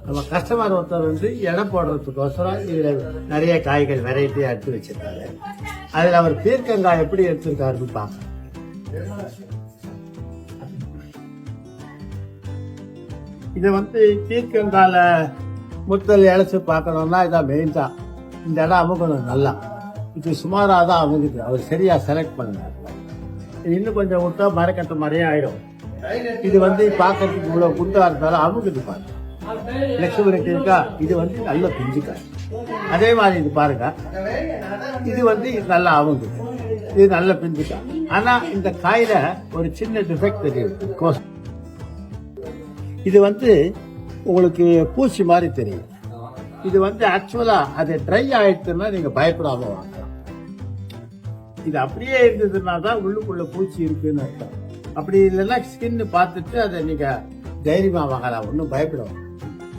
நம்ம கஸ்டமர் ஒருத்தர் வந்து எடை போடுறதுக்கோசரம் இதுல நிறைய காய்கள் வெரைட்டியா எடுத்து வச்சிருக்காரு. அதுல அவர் பீர்க்கங்காய் எப்படி எடுத்திருக்காருன்னு பார்க்க. இது வந்து பீர்க்கங்கால முத்தல் இழைச்சு பார்க்கணும்னா இதான் மெயின் தான். இந்த இடம் அமுக்கணும் நல்லா. இது சுமாராக தான் அமுக்குது. அவர் சரியா செலக்ட் பண்ணார். இன்னும் கொஞ்சம் விட்டா மரக்கட்ட மாதிரியே ஆயிடும். இது வந்து பார்க்கறதுக்கு இவ்வளவு குண்டா இருந்தாலும் அமுக்குது பாருங்க. பிளெக்சிபிலிட்டி இருக்கா. இது வந்து நல்ல பிஞ்சுக்காய். அதே மாதிரி இது பாருங்க, இது வந்து நல்லா அமுங்குது. இது நல்ல பிஞ்சுக்காய். ஆனா இந்த காயில ஒரு சின்ன டிஃபெக்ட் தெரியுது. இது வந்து உங்களுக்கு பூச்சி மாதிரி தெரியும். இது வந்து ஆக்சுவலா அது ட்ரை ஆயிடுச்சுன்னா நீங்க பயப்படாம வாங்கலாம். இது அப்படியே இருந்ததுன்னா தான் உள்ளுக்குள்ள பூச்சி இருக்குன்னு அர்த்தம். அப்படி இல்லைன்னா ஸ்கின் பார்த்துட்டு அதை நீங்க தைரியமா வாங்கலாம். ஒன்றும் பயப்பட